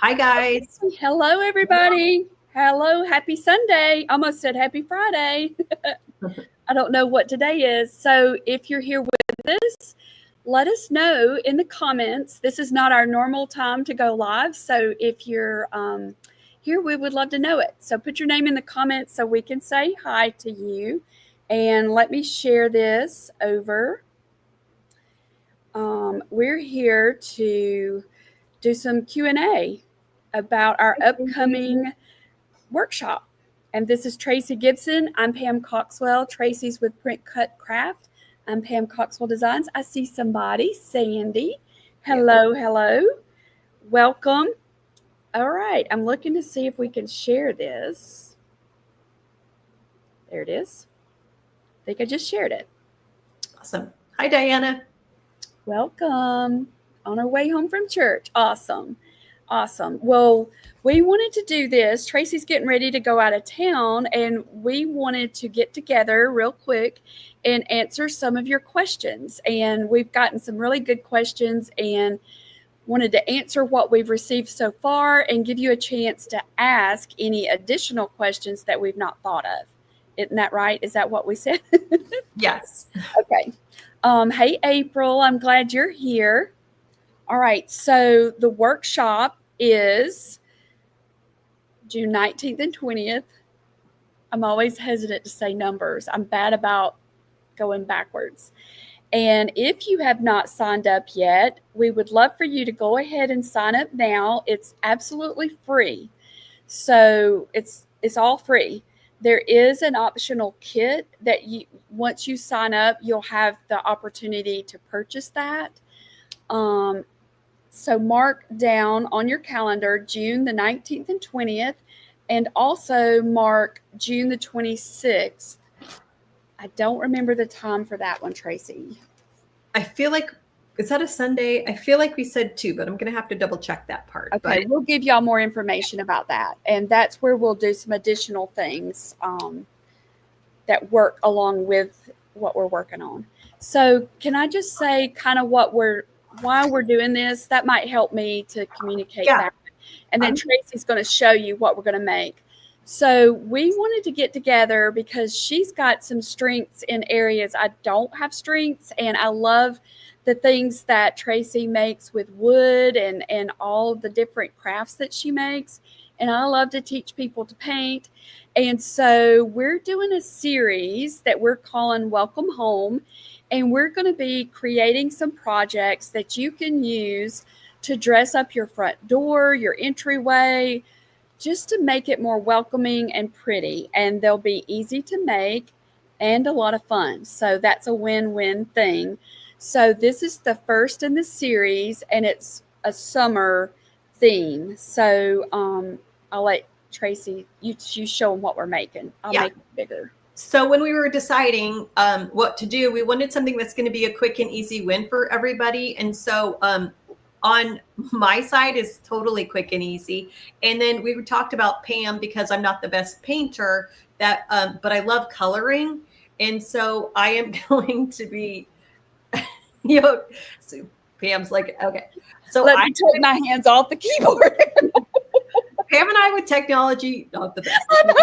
Hi, guys. Hello, everybody. Hello, happy Sunday. Almost said happy Friday. I don't know what today is. So if you're here with us, let us know in the comments. This is not our normal time to go live. So if you're here, we would love to know it. So put your name in the comments so we can say hi to you. And let me share this over. We're here to do some Q&A about our upcoming workshop. And this is Traci Gibson. I'm Pam Coxwell. Traci's with Print Cut Craft. I'm Pam Coxwell Designs. I see somebody, Sandy. Hello. Welcome. All right. I'm looking to see if we can share this. There it is. I think I just shared it. Awesome. Hi, Diana. Welcome. On our way home from church. Awesome. Well, we wanted to do this. Traci's getting ready to go out of town, and we wanted to get together real quick and answer some of your questions. And we've gotten some really good questions and wanted to answer what we've received so far and give you a chance to ask any additional questions that we've not thought of. Isn't that right? Is that what we said? Yes. Okay. Hey, April, I'm glad you're here. All right, so the workshop is June 19th and 20th. I'm always hesitant to say numbers. I'm bad about going backwards. And if you have not signed up yet, we would love for you to go ahead and sign up now. It's absolutely free. So it's all free. There is an optional kit that once you sign up, you'll have the opportunity to purchase that. So mark down on your calendar June the 19th and 20th, and also mark June the 26th. I don't remember the time for that one, Traci. I feel like, is that a Sunday? I feel like we said 2, but I'm going to have to double check that part. Okay, we'll give y'all more information about that. And that's where we'll do some additional things that work along with what we're working on. So can I just say kind of why we're doing this? That might help me to communicate that. And then Traci's going to show you what we're going to make. So we wanted to get together because she's got some strengths in areas I don't have strengths. And I love the things that Traci makes with wood and all the different crafts that she makes. And I love to teach people to paint. And so we're doing a series that we're calling Welcome Home. And we're going to be creating some projects that you can use to dress up your front door, your entryway, just to make it more welcoming and pretty. And they'll be easy to make and a lot of fun. So that's a win-win thing. So this is the first in the series, and it's a summer theme. So I'll let Traci, you show them what we're making. I'll make it bigger. So when we were deciding what to do, we wanted something that's going to be a quick and easy win for everybody. And so on my side is totally quick and easy. And then we talked about Pam, because I'm not the best painter, but I love coloring. And so I am going to be, so Pam's like, okay. So let me take my hands off the keyboard. Pam and I with technology, not the best. I know,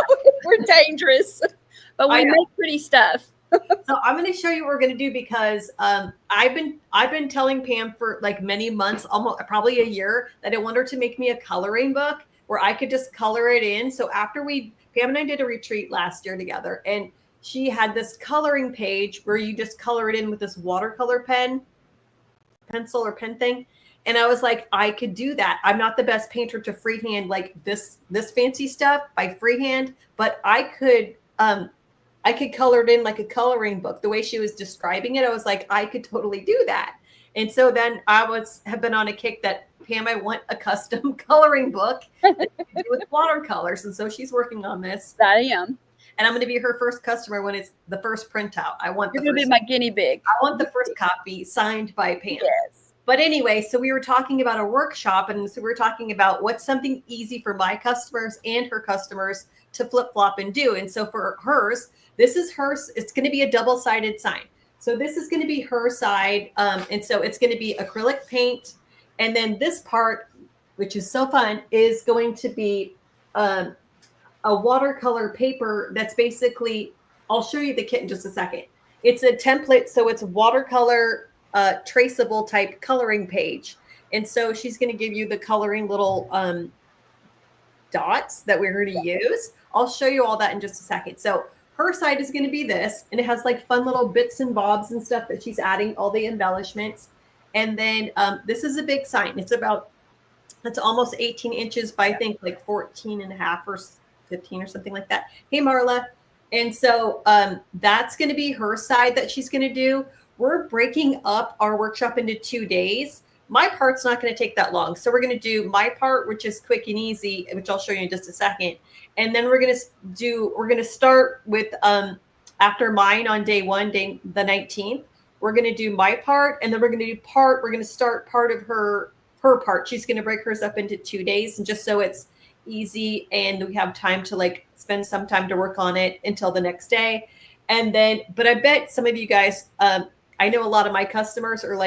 we're dangerous. But we make pretty stuff. So I'm going to show you what we're going to do, because I've been telling Pam for like many months, almost probably a year, that I want her to make me a coloring book where I could just color it in. So after Pam and I did a retreat last year together, and she had this coloring page where you just color it in with this watercolor pencil or pen thing. And I was like, I could do that. I'm not the best painter to freehand like this fancy stuff by freehand, but I could color it in like a coloring book. The way she was describing it, I was like, I could totally do that. And so then have been on a kick that, Pam, I want a custom coloring book with watercolors. And so she's working on this. I am. And I'm going to be her first customer when it's the first printout. You're going to be my guinea pig. I want the first copy signed by Pam. Yes. But anyway, so we were talking about a workshop, and so we were talking about what's something easy for my customers and her customers to flip-flop and do. And so for hers, this is hers. It's going to be a double-sided sign. So this is going to be her side. And so it's going to be acrylic paint. And then this part which is so fun, is going to be um, a watercolor paper that's basically, I'll show you the kit in just a second. It's a template, so it's watercolor traceable type coloring page. And so she's going to give you the coloring little dots that we're going to use. I'll show you all that in just a second. So her side is going to be this, and it has like fun little bits and bobs and stuff that she's adding, all the embellishments. And then this is a big sign. It's almost 18 inches by I think like 14 and a half or 15 or something like that. Hey, Marla. And so that's going to be her side that she's going to do. We're breaking up our workshop into 2 days. My part's not going to take that long. So we're going to do my part, which is quick and easy, which I'll show you in just a second. And then we're going to start with after mine on day one, the 19th. We're going to do my part, and then we're going to start part of her part. She's going to break hers up into 2 days, and just so it's easy and we have time to like spend some time to work on it until the next day. And then, but I bet some of you guys, I know a lot of my customers are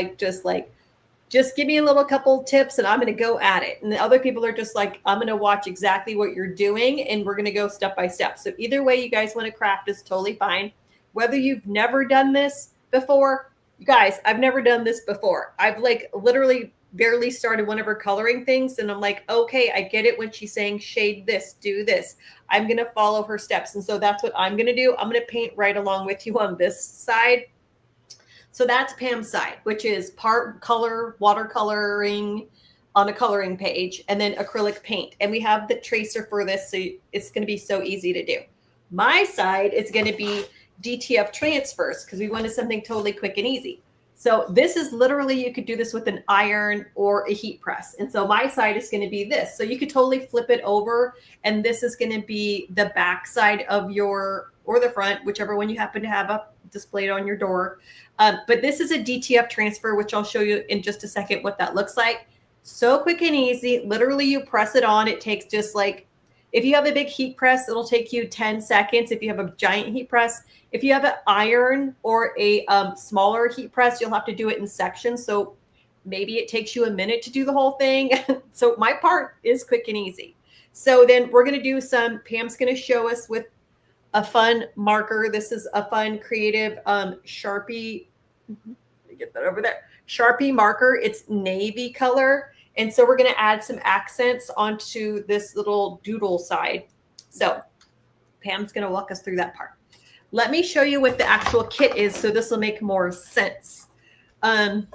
just give me a little couple tips and I'm going to go at it. And the other people are just like, I'm going to watch exactly what you're doing and we're going to go step by step. So either way you guys want to craft is totally fine. Whether you've never done this before, you guys, I've never done this before. I've like literally barely started one of her coloring things. And I'm like, okay, I get it when she's saying shade this, do this. I'm going to follow her steps. And so that's what I'm going to do. I'm going to paint right along with you on this side. So that's Pam's side, which is part color, watercoloring on a coloring page, and then acrylic paint. And we have the tracer for this, so it's going to be so easy to do. My side is going to be DTF transfers because we wanted something totally quick and easy. So this is literally, you could do this with an iron or a heat press. And so my side is going to be this. So you could totally flip it over, and this is going to be the back side of your, or the front, whichever one you happen to have up displayed on your door. But this is a DTF transfer, which I'll show you in just a second what that looks like. So quick and easy. Literally, you press it on. It takes just like, if you have a big heat press, it'll take you 10 seconds. If you have a giant heat press, if you have an iron or a smaller heat press, you'll have to do it in sections. So maybe it takes you a minute to do the whole thing. So my part is quick and easy. So then we're going to do Pam's going to show us with a fun marker. This is a fun creative Sharpie. Let me get that over there. Sharpie marker. It's navy color. And so we're going to add some accents onto this little doodle side. So Pam's going to walk us through that part. Let me show you what the actual kit is, so this will make more sense. Okay,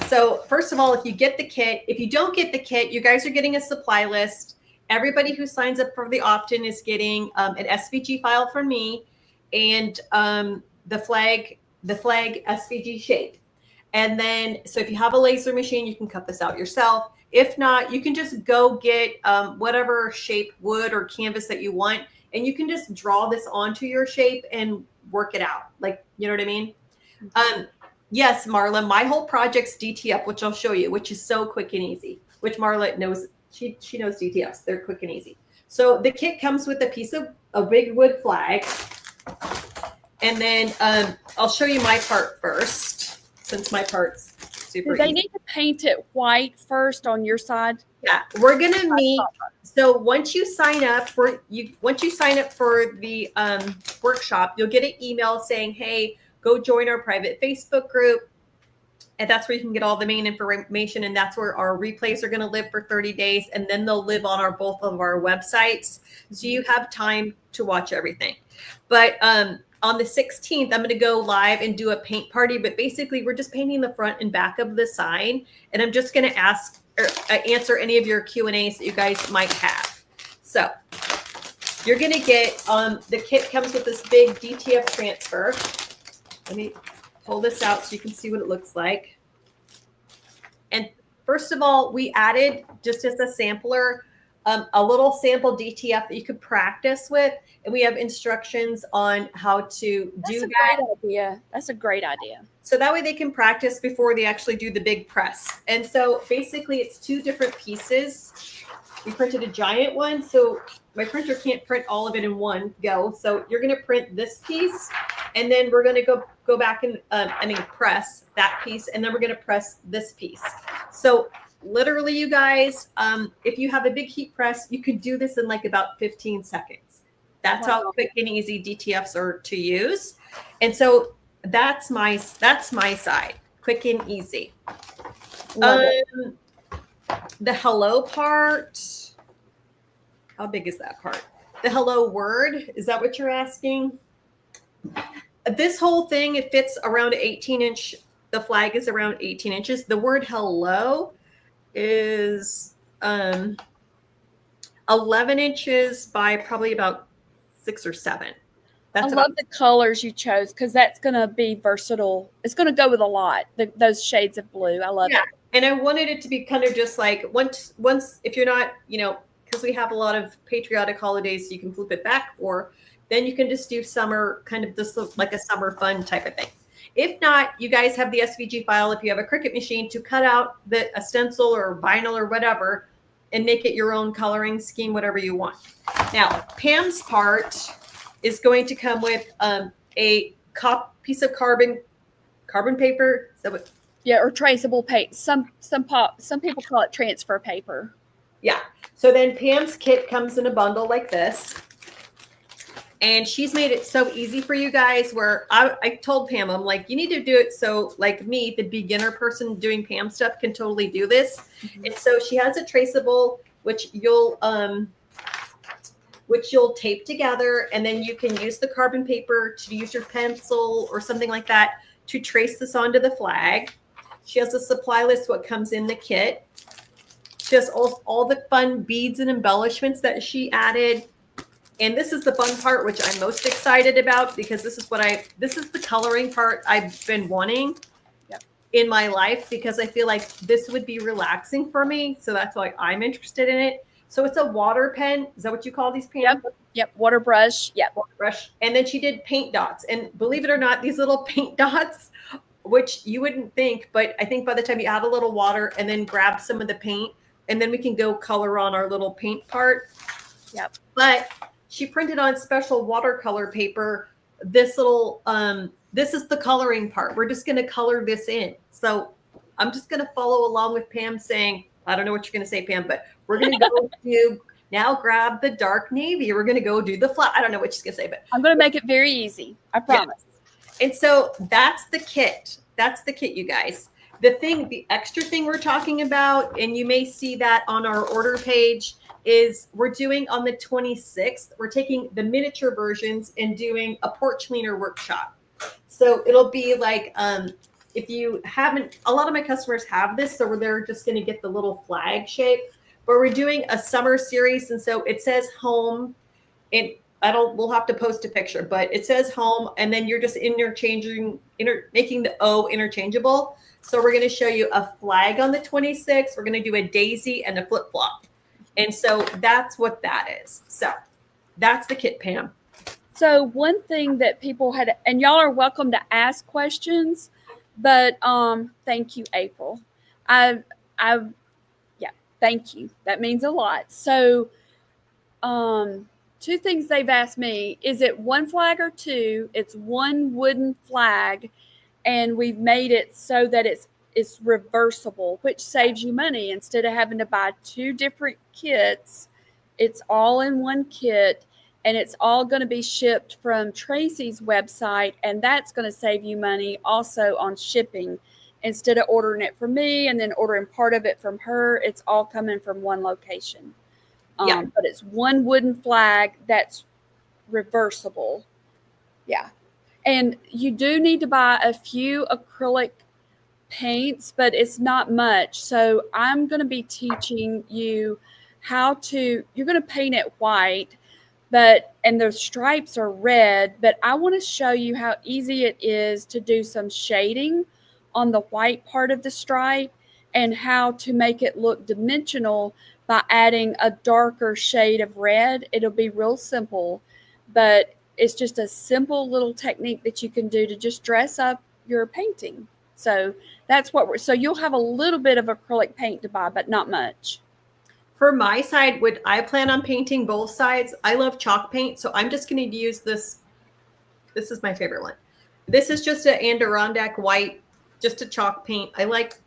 so first of all, if you get the kit, if you don't get the kit, you guys are getting a supply list. Everybody who signs up for the opt-in is getting an SVG file from me and the flag SVG shape. And then, so if you have a laser machine, you can cut this out yourself. If not, you can just go get whatever shape wood or canvas that you want, and you can just draw this onto your shape and work it out. Like, you know what I mean? Yes, Marla, my whole project's DTF, which I'll show you, which is so quick and easy, which Marla knows. She knows DTFs. They're quick and easy. So the kit comes with a piece of a big wood flag. And then I'll show you my part first, since my part's super easy. Do they need to paint it white first on your side? Yeah, we're gonna meet. So once you sign up for the workshop, you'll get an email saying, "Hey, go join our private Facebook group," and that's where you can get all the main information. And that's where our replays are going to live for 30 days, and then they'll live on both of our websites, so you have time to watch everything. But on the 16th, I'm going to go live and do a paint party. But basically, we're just painting the front and back of the sign, and I'm just going to answer any of your Q&As that you guys might have. So you're going to get, the kit comes with this big DTF transfer. Let me pull this out so you can see what it looks like. And first of all, we added, just as a sampler, a little sample DTF that you could practice with. And we have instructions on how to do that. That's a great idea. That's a great idea. So that way they can practice before they actually do the big press. And so basically it's 2 different pieces. We printed a giant one, so my printer can't print all of it in one go. So you're going to print this piece, and then we're going to go back and press that piece, and then we're going to press this piece. So literally, you guys, if you have a big heat press, you could do this in like about 15 seconds. That's how quick and easy DTFs are to use. And so that's my side, quick and easy. Love it. The hello part, how big is that part? The hello word, is that what you're asking? This whole thing, it fits around 18-inch. The flag is around 18 inches. The word hello is 11 inches by probably about 6 or 7. I love the colors you chose because that's going to be versatile. It's going to go with a lot, those shades of blue. I love it. And I wanted it to be kind of just like once if you're not, because we have a lot of patriotic holidays you can flip it back for, then you can just do summer, kind of this like a summer fun type of thing. If not, you guys have the SVG file if you have a Cricut machine to cut out a stencil or vinyl or whatever and make it your own coloring scheme, whatever you want. Now, Pam's part is going to come with a piece of carbon paper. So or traceable paper. Some people call it transfer paper. Yeah. So then Pam's kit comes in a bundle like this. And she's made it so easy for you guys where I told Pam, I'm like, you need to do it so like me, the beginner person doing Pam stuff can totally do this. Mm-hmm. And so she has a traceable, which you'll tape together. And then you can use the carbon paper to use your pencil or something like that to trace this onto the flag. She has a supply list, what comes in the kit. She has all the fun beads and embellishments that she added. And this is the fun part, which I'm most excited about because this is the coloring part I've been wanting in my life because I feel like this would be relaxing for me. So that's why I'm interested in it. So it's a water pen. Is that what you call these pens? Yep. Water brush. Yep. Water brush. And then she did paint dots. And believe it or not, these little paint dots, which you wouldn't think, but I think by the time you add a little water and then grab some of the paint, and then we can go color on our little paint part. Yep. But she printed on special watercolor paper this little, this is the coloring part. We're just going to color this in. So I'm just going to follow along with Pam saying, I don't know what you're going to say, Pam, but we're going to go to now grab the dark navy. We're going to go do the flat. I don't know what she's going to say, but I'm going to make it very easy. I promise. Yeah. And so that's the kit. That's the kit, you guys. The extra thing we're talking about, and you may see that on our order page, is we're doing on the 26th, we're taking the miniature versions and doing a porch cleaner workshop. So it'll be like, if you haven't, a lot of my customers have this, so they're just going to get the little flag shape, but we're doing a summer series. And so it says home, and we'll have to post a picture, but it says home, and then you're just making the O interchangeable. So we're going to show you a flag on the 26th. We're going to do a daisy and a flip flop. And so that's what that is. So that's the kit, Pam. So one thing that people had, and y'all are welcome to ask questions, but thank you, April. Thank you. That means a lot. So two things they've asked me, is it one flag or two? It's one wooden flag, and we've made it so that it's reversible, which saves you money. Instead of having to buy two different kits, it's all in one kit, and it's all going to be shipped from Traci's website, and that's going to save you money also on shipping. Instead of ordering it from me and then ordering part of it from her, it's all coming from one location. But it's one wooden flag that's reversible. Yeah. And you do need to buy a few acrylic paints, but it's not much. So I'm going to be teaching you you're going to paint it white, and the stripes are red, but I want to show you how easy it is to do some shading on the white part of the stripe and how to make it look dimensional by adding a darker shade of red. It'll be real simple, but it's just a simple little technique that you can do to just dress up your painting. So that's so you'll have a little bit of acrylic paint to buy, but not much. For my side, I plan on painting both sides. I love chalk paint, so I'm just going to use this. This is my favorite one. This is just an Adirondack white, just a chalk paint. I like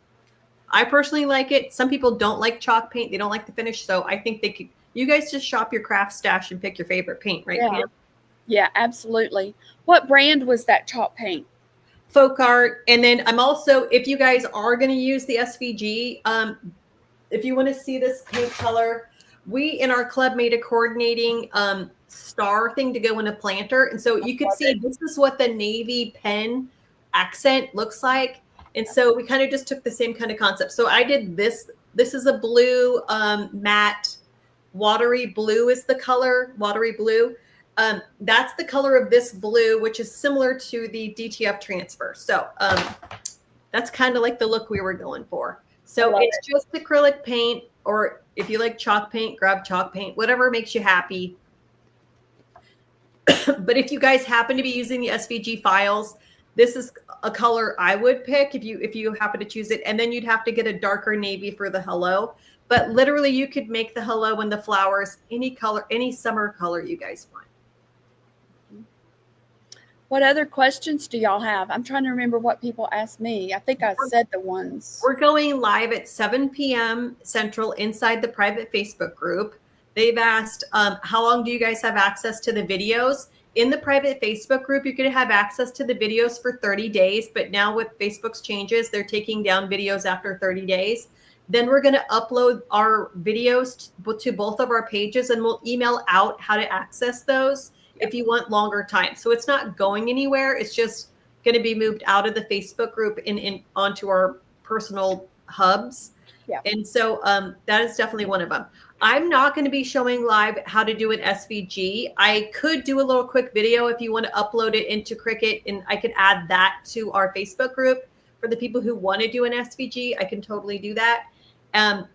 I personally like it. Some people don't like chalk paint. They don't like the finish. So I think you guys just shop your craft stash and pick your favorite paint, right, Yeah. Pam? Yeah, absolutely. What brand was that chalk paint? Folk art. And then I'm also, if you guys are going to use the SVG, if you want to see this paint color, we in our club made a coordinating star thing to go in a planter. And so you could see this is what the navy pen accent looks like. And so we kind of just took the same kind of concept. So I did this. This is a blue matte, watery blue is the color, watery blue. That's the color of this blue, which is similar to the DTF transfer. So that's kind of like the look we were going for. So it's just acrylic paint, or if you like chalk paint, grab chalk paint, whatever makes you happy. But if you guys happen to be using the SVG files, this is a color I would pick if you happen to choose it. And then you'd have to get a darker navy for the hello. But literally you could make the hello and the flowers any color, any summer color you guys want. What other questions do y'all have? I'm trying to remember what people asked me. I think I said the ones. We're going live at 7 p.m. Central inside the private Facebook group. They've asked, how long do you guys have access to the videos? In the private Facebook group, you can have access to the videos for 30 days. But now with Facebook's changes, they're taking down videos after 30 days. Then we're going to upload our videos to both of our pages, and we'll email out how to access those if you want longer time. So it's not going anywhere. It's just going to be moved out of the Facebook group and onto our personal hubs. Yeah. And so that is definitely one of them. I'm not going to be showing live how to do an SVG. I could do a little quick video if you want to upload it into Cricut, and I could add that to our Facebook group for the people who want to do an SVG. I can totally do that.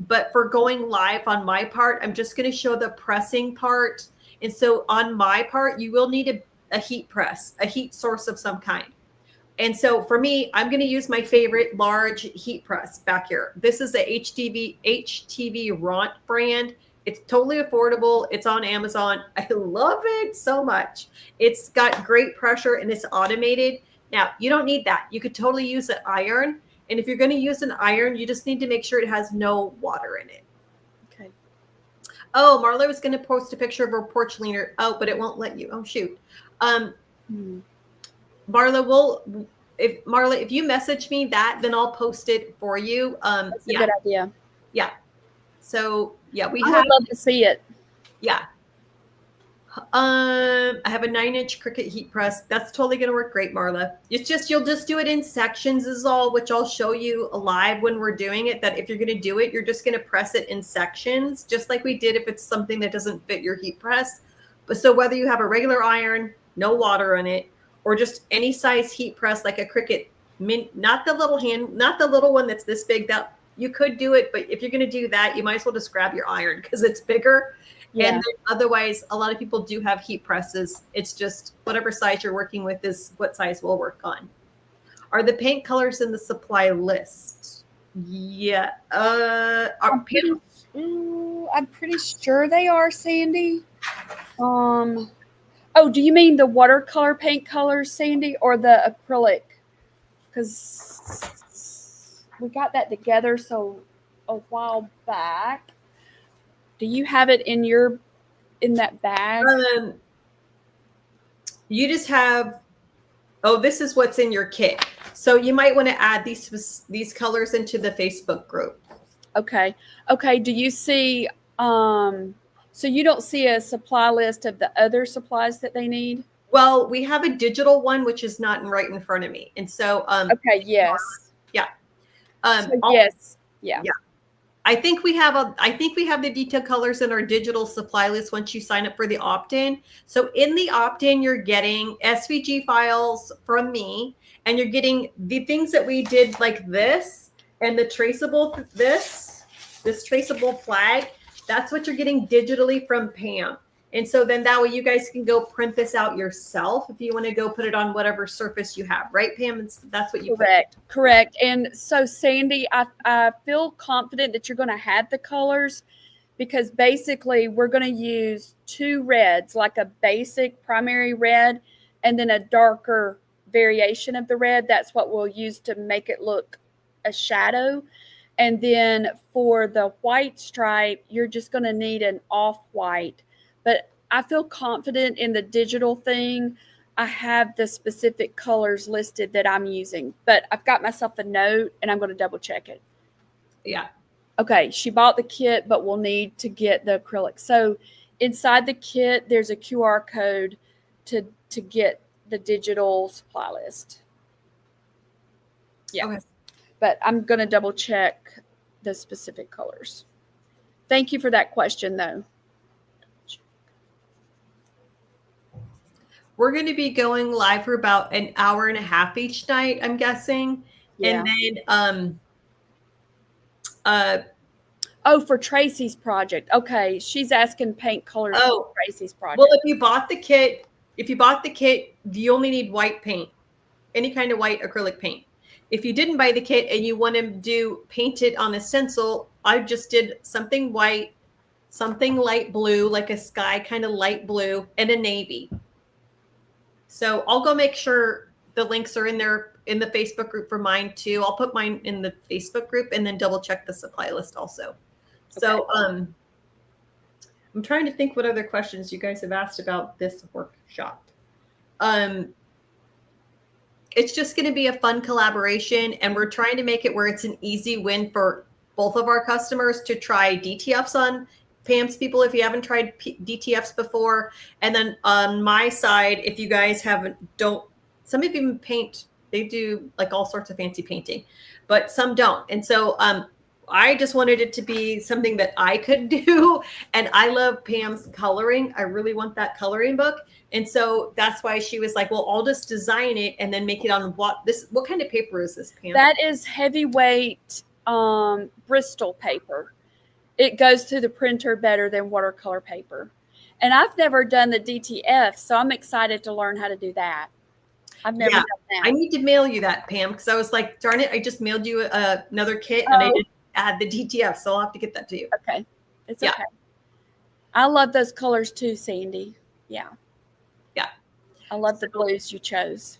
But for going live on my part, I'm just going to show the pressing part. And so on my part, you will need a heat press, a heat source of some kind. And so for me, I'm going to use my favorite large heat press back here. This is a HTV Ront brand. It's totally affordable. It's on Amazon. I love it so much. It's got great pressure and it's automated. Now, you don't need that. You could totally use an iron. And if you're going to use an iron, you just need to make sure it has no water in it. Okay. Oh, Marla was going to post a picture of her porch cleaner. Oh, but it won't let you. Oh, shoot. Marla, if you message me that, then I'll post it for you. That's a good idea. Yeah. So yeah, I would love to see it. Yeah. I have a 9-inch Cricut heat press. That's totally going to work great, Marla. It's just, you'll just do it in sections is all, which I'll show you live when we're doing it, that if you're going to do it, you're just going to press it in sections, just like we did if it's something that doesn't fit your heat press. But so whether you have a regular iron, no water in it, or just any size heat press, like a Cricut, not the little one that's this big, that you could do it. But if you're going to do that, you might as well just grab your iron because it's bigger. Yeah. And otherwise, a lot of people do have heat presses. It's just whatever size you're working with is what size we'll work on. Are the paint colors in the supply list? Yeah. I'm pretty sure they are, Sandy. Oh, do you mean the watercolor paint colors, Sandy, or the acrylic? Because we got that together a while back. Do you have it in that bag? You just have, this is what's in your kit. So you might want to add these colors into the Facebook group. Okay. Do you see, so you don't see a supply list of the other supplies that they need? Well, we have a digital one, which is not right in front of me. And so, okay. Yes. Yeah. Yes. Yeah. Yeah. I think we have the detailed colors in our digital supply list once you sign up for the opt-in. So in the opt-in, you're getting SVG files from me, and you're getting the things that we did like this and the traceable, this traceable flag. That's what you're getting digitally from Pam. And so then that way you guys can go print this out yourself if you want to go put it on whatever surface you have, right, Pam? That's what you Correct. And so, Sandy, I feel confident that you're going to have the colors, because basically we're going to use 2 reds, like a basic primary red and then a darker variation of the red. That's what we'll use to make it look a shadow. And then for the white stripe, you're just going to need an off-white. But I feel confident in the digital thing. I have the specific colors listed that I'm using, but I've got myself a note and I'm going to double check it. Yeah. Okay, she bought the kit, but we'll need to get the acrylic. So inside the kit, there's a QR code to get the digital supply list. Yeah. Okay. But I'm going to double check the specific colors. Thank you for that question, though. We're going to be going live for about an hour and a half each night, I'm guessing. Yeah. And then, oh, for Tracy's project. Okay. She's asking paint colors for Tracy's project. Well, if you bought the kit, you only need white paint, any kind of white acrylic paint. If you didn't buy the kit and you want to paint it on a stencil, I just did something white, something light blue, like a sky kind of light blue, and a navy. So I'll go make sure the links are in there in the Facebook group for mine too. I'll put mine in the Facebook group and then double check the supply list also. Okay. So I'm trying to think what other questions you guys have asked about this workshop. It's just going to be a fun collaboration, and we're trying to make it where it's an easy win for both of our customers to try DTFs on Pam's people if you haven't tried DTFs before. And then on my side, if you guys some of you paint, they do like all sorts of fancy painting, but some don't. And so I just wanted it to be something that I could do. And I love Pam's coloring. I really want that coloring book. And so that's why she was like, well, I'll just design it and then make it on what kind of paper is this, Pam? That is heavyweight Bristol paper. It goes through the printer better than watercolor paper. And I've never done the DTF, so I'm excited to learn how to do that. I've never done that. I need to mail you that, Pam, because I was like, darn it, I just mailed you another kit and I didn't add the DTF, so I'll have to get that to you. Okay. It's okay. I love those colors too, Sandy. Yeah. Yeah. I love the blues you chose.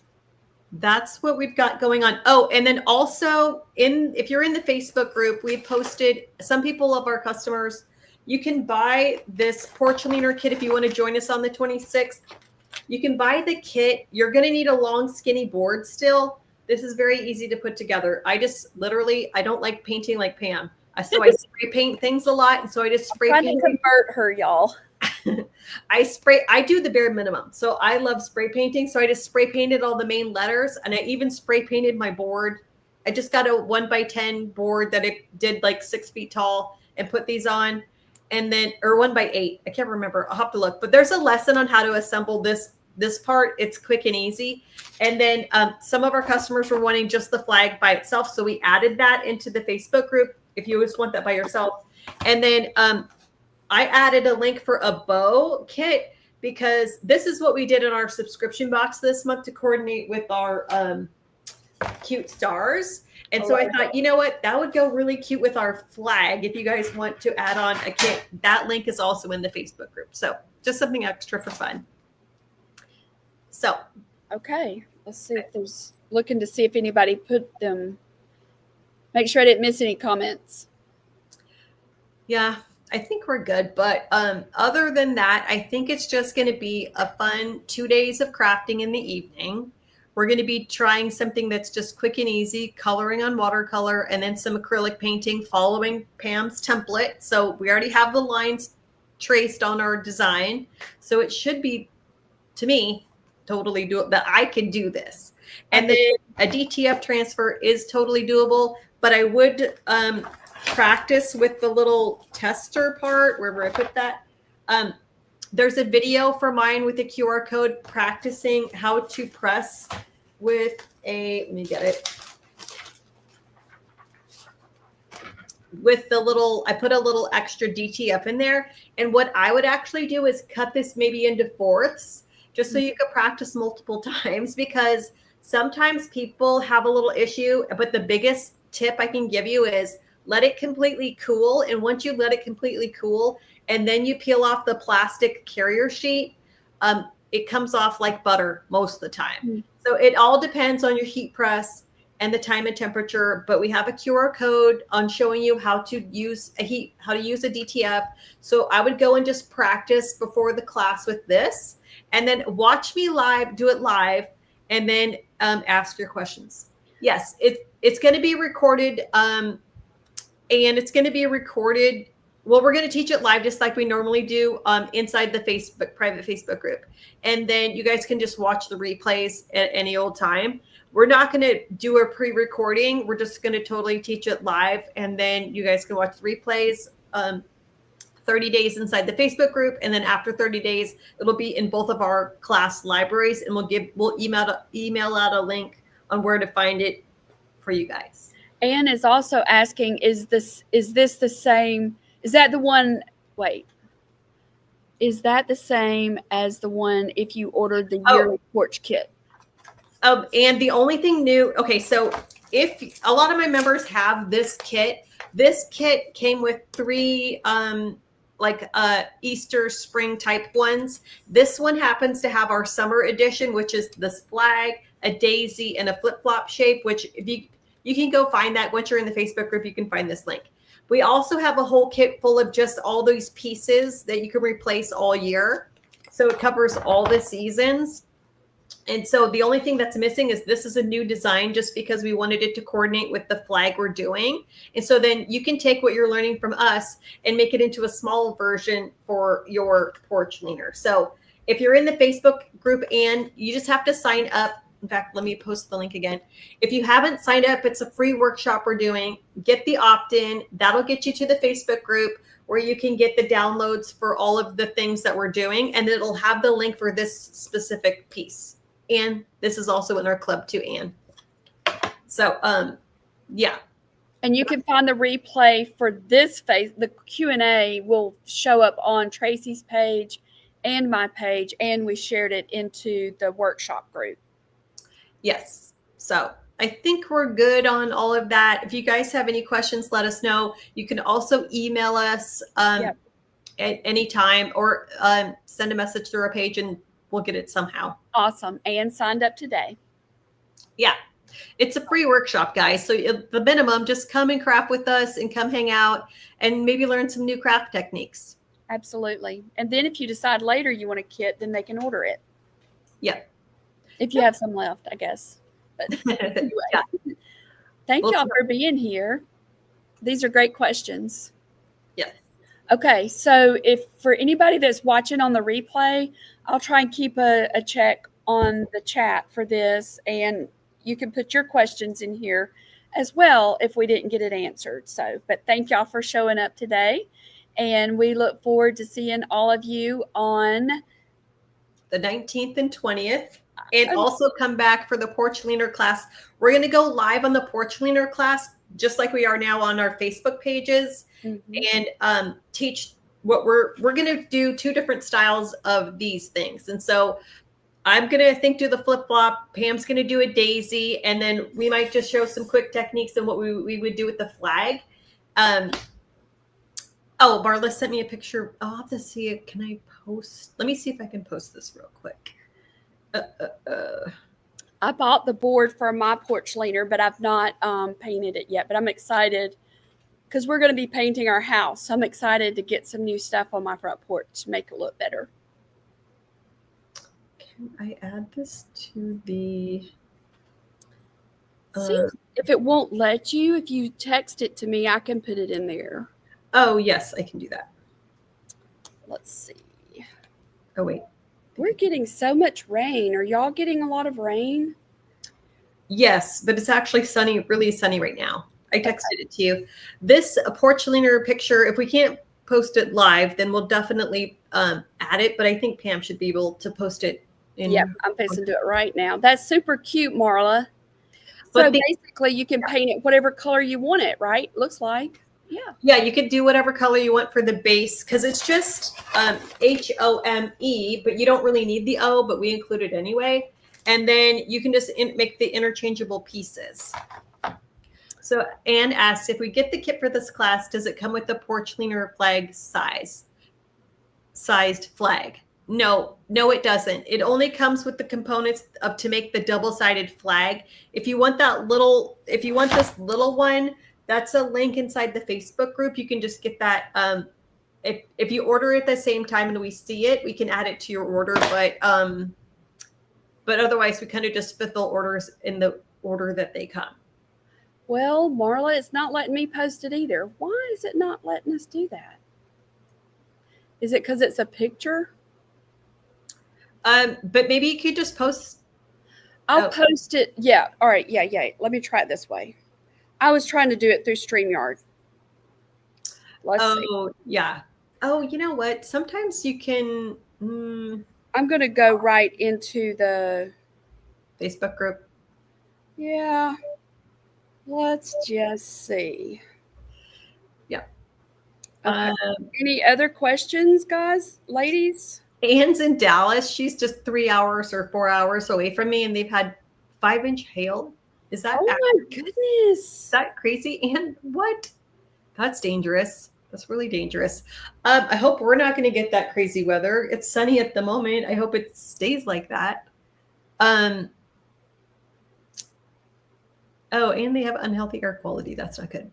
That's what we've got going on. Oh, and then also if you're in the Facebook group, we posted, some people of our customers, you can buy this porch leaner kit if you want to join us on the 26th. You can buy the kit. You're going to need a long, skinny board still. This is very easy to put together. I don't like painting like Pam. So I spray paint things a lot. And so I just spray paint. Trying to convert her, y'all. I do the bare minimum. So I love spray painting. So I just spray painted all the main letters, and I even spray painted my board. I just got a 1x10 board that it did like 6 feet tall and put these on, and then, or 1x8. I can't remember. I'll have to look, but there's a lesson on how to assemble this part. It's quick and easy. And then some of our customers were wanting just the flag by itself. So we added that into the Facebook group if you just want that by yourself. And then I added a link for a bow kit because this is what we did in our subscription box this month to coordinate with our cute stars. And so I thought, you know what, that would go really cute with our flag. If you guys want to add on a kit, that link is also in the Facebook group. So just something extra for fun. So, okay, let's see if there's looking to see if anybody put them. Make sure I didn't miss any comments. Yeah, I think we're good. But other than that, I think it's just going to be a fun 2 days of crafting in the evening. We're going to be trying something that's just quick and easy, coloring on watercolor, and then some acrylic painting following Pam's template. So we already have the lines traced on our design. So it should be, to me, totally doable, that I can do this. And then a DTF transfer is totally doable, but I would practice with the little tester part, wherever I put that. There's a video for mine with a QR code practicing how to press with let me get it. With the little, I put a little extra DTF in there. And what I would actually do is cut this maybe into fourths, just so you could practice multiple times, because sometimes people have a little issue. But the biggest tip I can give you is let it completely cool. And once you let it completely cool, and then you peel off the plastic carrier sheet, it comes off like butter most of the time. So it all depends on your heat press and the time and temperature, but we have a QR code on showing you how to use a DTF. So I would go and just practice before the class with this, and then watch me live, do it live, and then ask your questions. Yes, it's going to be recorded, and it's going to be recorded. Well, we're going to teach it live just like we normally do inside the private Facebook group. And then you guys can just watch the replays at any old time. We're not going to do a pre-recording. We're just going to totally teach it live. And then you guys can watch the replays 30 days inside the Facebook group. And then after 30 days, it'll be in both of our class libraries. And we'll email out a link on where to find it for you guys. Anne is also asking, is this the same? Is that the one? Wait, is that the same as the one if you ordered the yearly porch kit? And the only thing new, okay, so if a lot of my members have this kit came with 3 Easter spring type ones. This one happens to have our summer edition, which is this flag, a daisy, and a flip-flop shape, which if you can go find that. Once you're in the Facebook group, you can find this link. We also have a whole kit full of just all those pieces that you can replace all year. So it covers all the seasons. And so the only thing that's missing is this is a new design just because we wanted it to coordinate with the flag we're doing. And so then you can take what you're learning from us and make it into a small version for your porch leaner. So if you're in the Facebook group, and you just have to sign up. In fact, let me post the link again. If you haven't signed up, it's a free workshop we're doing. Get the opt-in. That'll get you to the Facebook group where you can get the downloads for all of the things that we're doing. And it'll have the link for this specific piece. And this is also in our club too, Anne. So, yeah. And you can find the replay for this the Q&A will show up on Traci's page and my page. And we shared it into the workshop group. Yes. So I think we're good on all of that. If you guys have any questions, let us know. You can also email us at any time, or send a message through our page and we'll get it somehow. Awesome. And signed up today. Yeah. It's a free workshop, guys. So the minimum, just come and craft with us and come hang out and maybe learn some new craft techniques. Absolutely. And then if you decide later you want a kit, then they can order it. Yeah. If you have some left, I guess. But anyway, yeah. Thank y'all for being here. These are great questions. Yes. Okay, so if for anybody that's watching on the replay, I'll try and keep a check on the chat for this, and you can put your questions in here as well if we didn't get it answered. So, but thank y'all for showing up today, and we look forward to seeing all of you on the 19th and 20th. And also come back for the porch leaner class. We're going to go live on the porch leaner class, just like we are now on our Facebook pages, and teach what we're going to do 2 different styles of these things. And so I'm going to do the flip flop. Pam's going to do a daisy, and then we might just show some quick techniques and what we would do with the flag. Marla sent me a picture. I'll have to see it. Can I post? Let me see if I can post this real quick. I bought the board for my porch leaner, but I've not painted it yet. But I'm excited because we're going to be painting our house. So I'm excited to get some new stuff on my front porch to make it look better. Can I add this to the... See, if it won't let you, if you text it to me, I can put it in there. Oh, yes, I can do that. Let's see. Oh, wait. We're getting so much rain. Are y'all getting a lot of rain? Yes, but it's actually sunny, really sunny right now. I texted it to you. This porch leaner picture, if we can't post it live, then we'll definitely add it. But I think Pam should be able to post it. Yep, I'm fixing to do it right now. That's super cute, Marla. So basically, you can paint it whatever color you want it, right? Looks like. Yeah. Yeah, you could do whatever color you want for the base because it's just HOME, but you don't really need the O, but we include it anyway. And then you can just make the interchangeable pieces. So Anne asks, if we get the kit for this class, does it come with the porch leaner flag sized flag? No, it doesn't. It only comes with the components of to make the double-sided flag. If you want this little one, that's a link inside the Facebook group. You can just get that. If you order it at the same time and we see it, we can add it to your order. But otherwise, we kind of just fulfill orders in the order that they come. Well, Marla, it's not letting me post it either. Why is it not letting us do that? Is it because it's a picture? But maybe you could just post. I'll post it. Yeah. All right. Yeah. Let me try it this way. I was trying to do it through StreamYard. Let's see. Yeah. Oh, you know what? Sometimes you can. I'm going to go right into the Facebook group. Yeah. Let's just see. Yeah. Okay. Any other questions, guys, ladies? Anne's in Dallas. She's just 3 hours or 4 hours away from me, and they've had 5-inch hail. Is that? Oh my goodness! Is that crazy? And what? That's dangerous. That's really dangerous. I hope we're not going to get that crazy weather. It's sunny at the moment. I hope it stays like that. Oh, and they have unhealthy air quality. That's not good.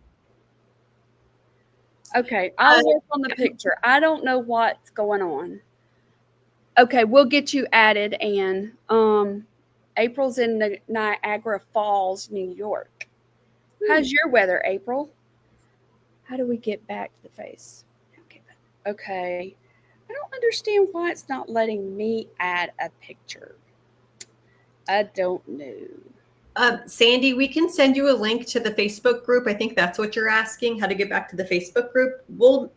Okay, I'll work on the picture. I don't know what's going on. Okay, we'll get you added, Anne. April's in the Niagara Falls, New York. How's your weather, April? How do we get back to the face? Okay. I don't understand why it's not letting me add a picture. I don't know. Sandy, we can send you a link to the Facebook group. I think that's what you're asking, how to get back to the Facebook group. We'll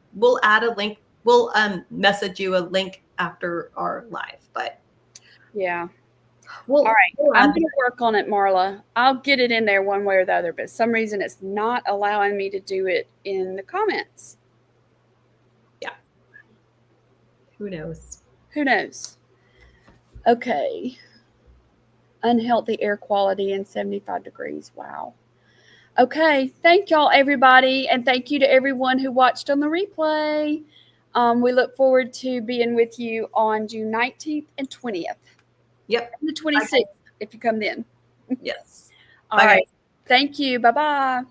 add a link. We'll message you a link after our live, but yeah. All right. I'm going to work on it, Marla. I'll get it in there one way or the other, but for some reason it's not allowing me to do it in the comments. Yeah. Who knows? Who knows? Okay. Unhealthy air quality and 75 degrees. Wow. Okay. Thank y'all, everybody. And thank you to everyone who watched on the replay. We look forward to being with you on June 19th and 20th. Yep. And the 26th, if you come then. Yes. All right. Thank you. Bye-bye.